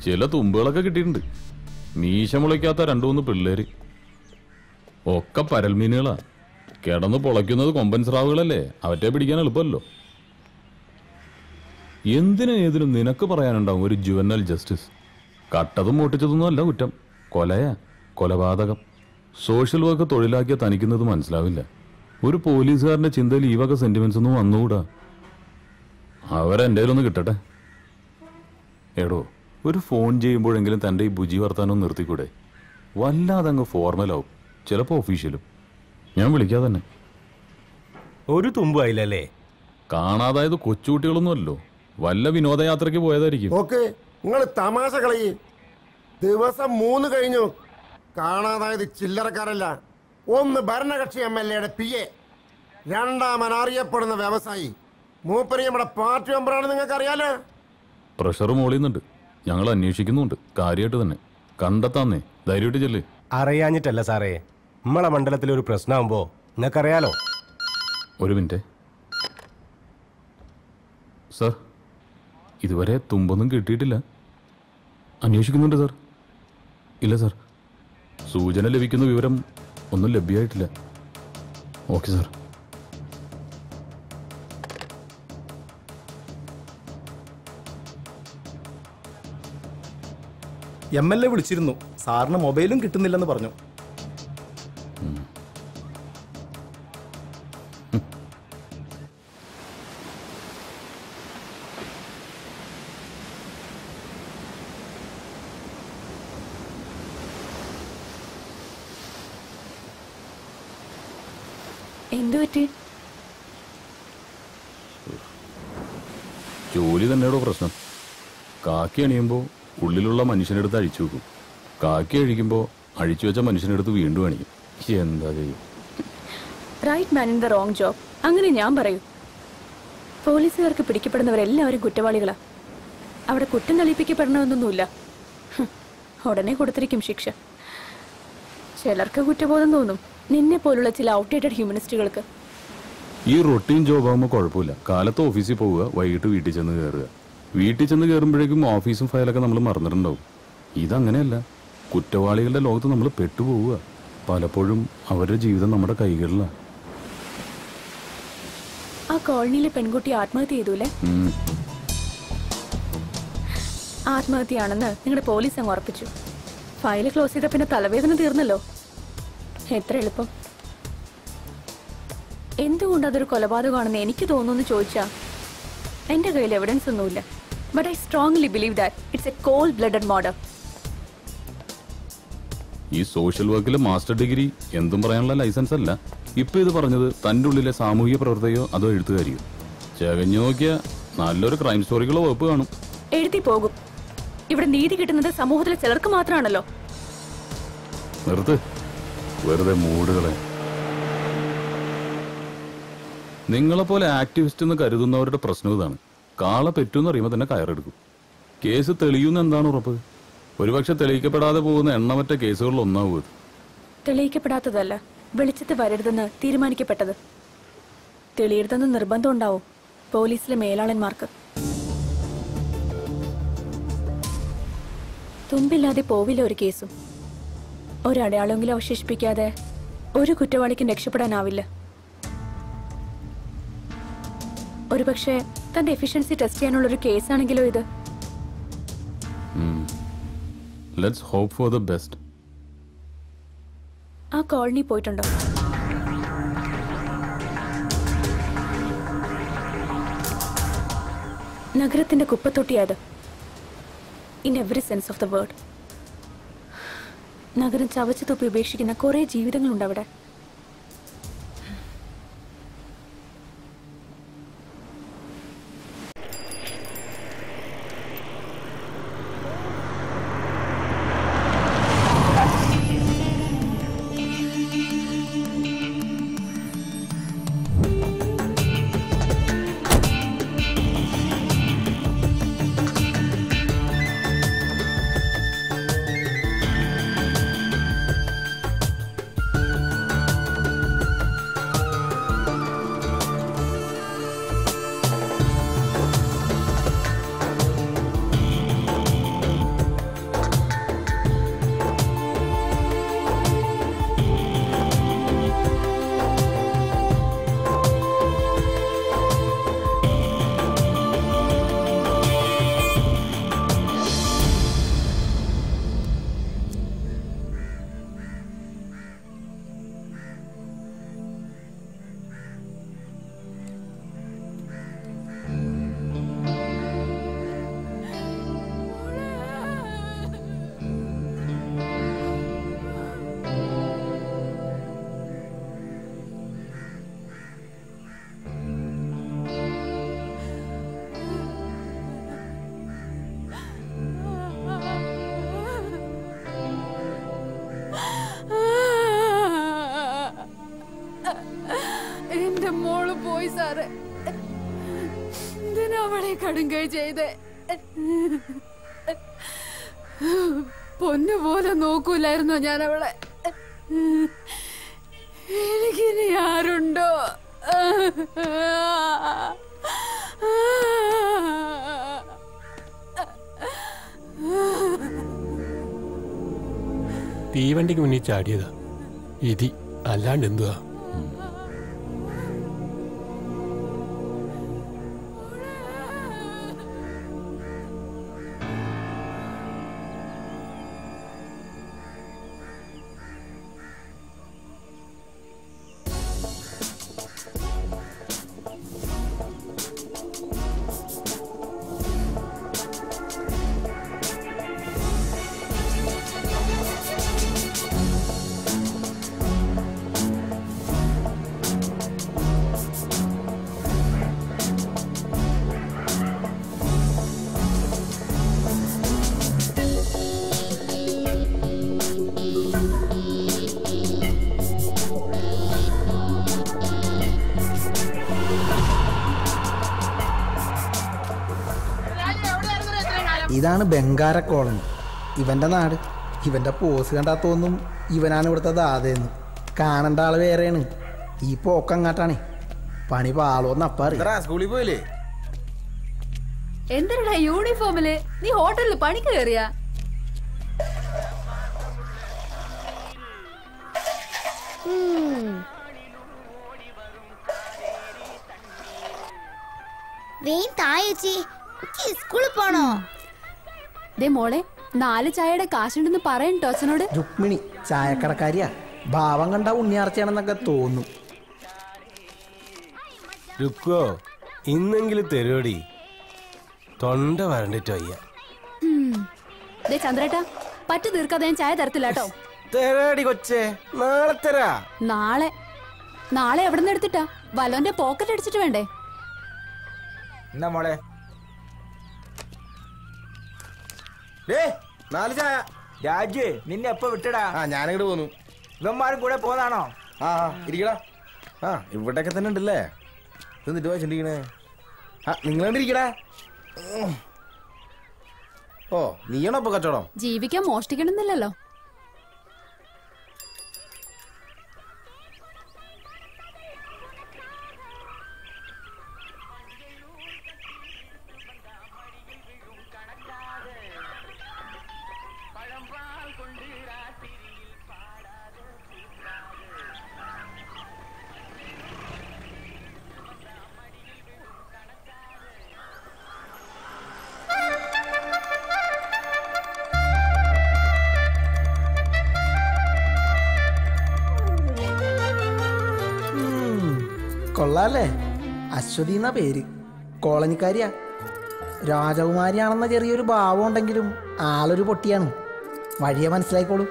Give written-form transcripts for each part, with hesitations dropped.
ചില തുമ്പുകളൊക്കെ കിട്ടിയിട്ടുണ്ട്. മീശ മുളയ്ക്കാത്ത 2-3 പിള്ളേര്. ഒക്കെ പരൽമീനുകളാ. കിടന്ന് പൊളയ്ക്കുന്നത് കൊമ്പൻ സ്രാവുകളല്ലേ, അവറ്റെ പിടിക്കാൻ എളുപ്പമല്ലോ. എന്തിനും ഏതിനും നിനക്ക് പറയാനുണ്ടാവും ഒരു ജുവനൽ ജസ്റ്റിസ്. കട്ടതും മോട്ടിച്ചതൊന്നും അല്ല കുറ്റം, കൊലയാ, കൊലപാതകം. സോഷ്യൽ വർക്ക് തൊഴിലാക്കിയ തനിക്കുന്നത് മനസ്സിലാവില്ല. ഒരു പോലീസുകാരന്റെ ചിന്തയിൽ ഈ വക സെന്റിമെന്റ്സ് ഒന്നും വന്നുകൂടാ. അവരെൻ്റെ ഒന്ന് കിട്ടട്ടെ. എടോ, ഒരു ഫോൺ ചെയ്യുമ്പോഴെങ്കിലും തൻ്റെ ഈ ബുജി വർത്താനം നിർത്തിക്കൂടെ? വല്ലാതെ അങ്ങ് ഫോർമലാവും, ചിലപ്പോൾ ഒഫീഷ്യലും. ഞാൻ വിളിക്കാതെ തന്നെ. ഒരു തുമ്പായില്ലല്ലേ? കാണാതായത് കൊച്ചുകുട്ടികളൊന്നുമല്ലോ, വല്ല വിനോദയാത്രയ്ക്ക് പോയതായിരിക്കും. ഓക്കെ, നിങ്ങൾ തമാശ കളി. ദിവസം 3 കഴിഞ്ഞു. കാണാതായത് ചില്ലറക്കാരല്ല. ഒന്ന് ഭരണകക്ഷി MLA PA, രണ്ടാമൻ അറിയപ്പെടുന്ന വ്യവസായി. മൂപ്പര് നമ്മുടെ പാർട്ടി മെമ്പറാണ്, നിങ്ങൾക്ക് അറിയാലോ. പ്രഷർ മോളിയുന്നുണ്ട്, ഞങ്ങൾ അന്വേഷിക്കുന്നുണ്ട്. കാര്യമായിട്ട് തന്നെ കണ്ടെത്താന്നേ. ധൈര്യമായിട്ട് ചെല്ല്. അറിയാഞ്ഞിട്ടല്ല സാറേ, നമ്മളെ മണ്ഡലത്തിലൊരു പ്രശ്നമാകുമ്പോ നിങ്ങൾക്കറിയാലോ. ഒരു മിനിറ്റ് സാർ, ഇതുവരെ തുമ്പൊന്നും കിട്ടിയിട്ടില്ല. അന്വേഷിക്കുന്നുണ്ട് സാർ. ഇല്ല സാർ, സൂചന ലഭിക്കുന്ന വിവരം ഒന്നും ലഭ്യമായിട്ടില്ല. Okay sir. MLA വിളിച്ചിരുന്നു, സാറിന് മൊബൈലും കിട്ടുന്നില്ലെന്ന് പറഞ്ഞു. എന്തു പറ്റി? ജോലി തന്നെയാണോ പ്രശ്നം? കാക്കി അണിയുമ്പോൾ ഉള്ളിലുള്ള മനുഷ്യനെടുത്ത് അഴിച്ചു വെക്കും. കാക്കി അഴിക്കുമ്പോൾ അഴിച്ചു വെച്ച മനുഷ്യനെടുത്ത് വീണ്ടും അണിയും. എന്താ ചെയ്യും? Right man in the wrong job, അങ്ങനെ ഞാൻ പറയൂ. പോലീസുകാർക്ക് പിടിക്കപ്പെടുന്നവരെല്ലാവരും കുറ്റവാളികളാ. അവിടെ കുറ്റം തെളിയിപ്പിക്കപ്പെടണമെന്നൊന്നുമില്ല. ഉടനെ കൊടുത്തിരിക്കും ശിക്ഷ. ചിലർക്ക് കുറ്റബോധം തോന്നും, നിന്നെ പോലുള്ള ചില ഔട്ട്ഡേറ്റഡ് ഹ്യൂമനിസ്റ്റുകൾക്ക്. ഈ റൊട്ടീൻ ജോബ് ആകുമ്പോൾ കുഴപ്പമില്ല. കാലത്ത് ഓഫീസിൽ പോവുക, വൈകിട്ട് വീട്ടിൽ ചെന്ന് കയറുക. വീട്ടിൽ ചെന്ന് കയറുമ്പോഴേക്കും ഓഫീസും ഫയലൊക്കെ നമ്മൾ മറന്നിട്ടുണ്ടാവും. ഇതങ്ങനെയല്ല. കുറ്റവാളികളുടെ ലോകത്ത് നമ്മൾ പെട്ടുപോവുക. പലപ്പോഴും അവരുടെ ജീവിതം നമ്മുടെ കൈകളിലാണ്. ആ കോളനിയിലെ പെൺകുട്ടി ആത്മഹത്യ ചെയ്തൂലേ? ആത്മഹത്യയാണെന്ന് നിങ്ങളുടെ പോലീസ് അങ്ങ് ഉറപ്പിച്ചു. ഫയല് ക്ലോസ് ചെയ്ത പിന്നെ തലവേദന തീർന്നല്ലോ. എത്ര എളുപ്പം. എന്തുകൊണ്ട് അതൊരു കൊലപാതകമാണെന്ന് എനിക്ക് തോന്നുന്നു ചോദിച്ചാ എന്റെ കയ്യിൽ എവിഡൻസ് ഒന്നുമില്ല. But I strongly believe that it's a cold blooded murder. ഈ സോഷ്യൽ വർക്കിലെ മാസ്റ്റർ ഡിഗ്രി എന്തും പറയാനുള്ള ലൈസൻസ് അല്ല. ഇപ്പൊ ഇത് പറഞ്ഞത് തൻ്റെ ഉള്ളിലെ സാമൂഹിക പ്രവർത്തകയോ അതോ എഴുത്തുകാരിയോ? ചകഞ്ഞു നോക്കിയ നല്ലൊരു ക്രൈം സ്റ്റോറികളോ വകുപ്പ് കാണും. എഴുതി പോകും. ഇവിടെ നീതി കിട്ടുന്നത് സമൂഹത്തിലെ ചിലർക്ക് മാത്രമാണല്ലോ. നിർത്ത്, വെറുതെ മൂടുകളെ. നിങ്ങളെപ്പോലെ ആക്ടിവിസ്റ്റ് എന്ന് കരുതുന്നവരുടെ പ്രശ്നം ഇതാണ്. കാള പെറ്റൂന്ന് അറിയുമ്പോൾ തന്നെ കയറെടുക്കും. കേസ് തെളിയുന്ന എന്താണ് ഉറപ്പ്? ഒരുപക്ഷെ തെളിയിക്കപ്പെടാതെ പോകുന്ന എണ്ണമറ്റ കേസുകളിൽ ഒന്നാവും ഇത്. തെളിയിക്കപ്പെടാത്തതല്ല, വെളിച്ചത്ത് വരരുതെന്ന് തീരുമാനിക്കപ്പെട്ടത്. തെളിയരുതെന്ന് നിർബന്ധം ഉണ്ടാവും പോലീസിലെ മേലാളന്മാർക്ക്. തുമ്പില്ലാതെ പോവില്ല ഒരു കേസും. ഒരടയാളെങ്കിലും അവശേഷിപ്പിക്കാതെ ഒരു കുറ്റവാളിക്കും രക്ഷപ്പെടാനാവില്ല. ഒരുപക്ഷെ തന്റെ എഫിഷ്യൻസി ടെസ്റ്റ് ചെയ്യാനുള്ളൊരു കേസാണെങ്കിലോ ഇത്. Let's hope for the best. ആ കോളനി പോയിട്ടുണ്ടോ? നഗരത്തിന്റെ കുപ്പത്തൊട്ടിയായത്. In every sense of the word. നഗരം ചവച്ചു തുപ്പി ഉപേക്ഷിക്കുന്ന കുറെ ജീവിതങ്ങളുണ്ട് അവിടെ. സാറ്. എന്തിനാ അവളെ കടുങ്കൈ ചെയ്തേ? പൊന്നുപോലെ നോക്കൂലായിരുന്നോ ഞാൻ അവളെ? എനിക്കിനി ആരുണ്ടോ? തീവണ്ടിക്ക് മുന്നിൽ ചാടിയതാ ഇതി, അല്ലാണ്ട് എന്തുവാ? ഇതാണ് ബംഗാര കോളനി, ഇവന്റെ നാട്. ഇവന്റെ പോസ് കണ്ടാ തോന്നും ഇവനാണ് ഇവിടുത്തെ ദാതയെന്ന്. കാണേണ്ട ആള് വേറെയാണ്. ഈ പോക്കങ്ങാട്ടാണേ. പണി പാളോന്ന് അപ്പാറി. സ്കൂളിൽ പോയില്ലേ? എന്തിനാ യൂണിഫോമില്? നീ ഹോട്ടലിൽ പണിക്ക് കയറിയാ? സ്കൂളിൽ പോണോ? ദേ മോളെ, 4 ചായയുടെ കാശുണ്ടെന്ന് പറയണ്ടോ അച്ഛനോട്? രുക്മിണി ചായക്കടക്കാരിയാ. ഭാവം കണ്ട ഉണ്ണിയാർച്ചയാണെന്നൊക്കെ തോന്നും. രുക്കോ, ഇന്നെങ്കിലും തരുവടി. തൊണ്ട വരണ്ടിട്ട് വയ്യ. ദേ ചന്ദ്രേട്ടാ, പറ്റു തീർക്കാതെ ഞാൻ ചായ തരത്തില്ല കേട്ടോ. തരാടി കൊച്ചേ, നാളെ തരാ. നാളെ എവിടെ നിന്ന് എടുത്തിട്ടാ? വലോന്റെ പോക്കറ്റ് അടിച്ചിട്ട് വേണ്ടേ? എന്നാ മോളെ 4 ചായ. രാജു, നിന്നെ എപ്പോ വിട്ടടാ? ഞാനിങ്ങോട്ട് പോന്നു. ഇവന്മാരും കൂടെ പോന്നാണോ? ഇരിക്കടാ. ഇവിടെയൊക്കെ തന്നെ ഉണ്ടല്ലേ. എന്നിട്ട് വായിച്ചിരിക്കണേ. നിങ്ങളണ്ടിരിക്കടാ. ഓ, നീയാണോ ഇപ്പൊ കച്ചവടം? ജീവിക്കാൻ മോഷ്ടിക്കണമെന്നില്ലല്ലോ. കൊള്ളാല്ലേ? അശ്വതി എന്നാ പേര്. കോളനിക്കാരിയാ. രാജകുമാരിയാണെന്ന ചെറിയൊരു ഭാവം ഉണ്ടെങ്കിലും ആളൊരു പൊട്ടിയാണ്. വഴിയെ മനസ്സിലായിക്കോളൂ.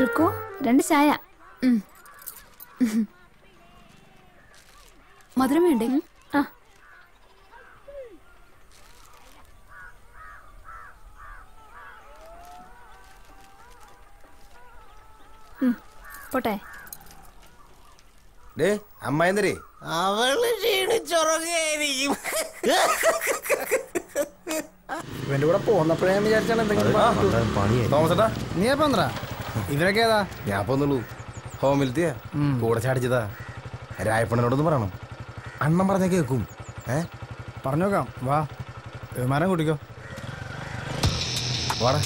റുക്കോ, 2 ചായ. മധുരം വേണ്ടേ? പോട്ടെ. അമ്മായിന്തരേ, അവള് ക്ഷീണിച്ചുറങ്ങായിരിക്കും. ഇവന്റെ കൂടെ പോന്നപ്പോഴേ ഞാൻ വിചാരിച്ചാണ് എന്തെങ്കിലും. തോമസേട്ടാ, നീ എപ്പ ഇവരൊക്കെ ഏതാ? ഞാൻ പോന്നുള്ളൂ. ഹോമിലത്തെയാ, കൂടെ ചാടിച്ചതാ. രായപ്പണ്ണനോടൊന്ന് പറയണം. അണ്ണൻ പറഞ്ഞ കേൾക്കും. പറഞ്ഞോക്കാം. വാ, വിമാനം കൂട്ടിക്കോ. വാടാ.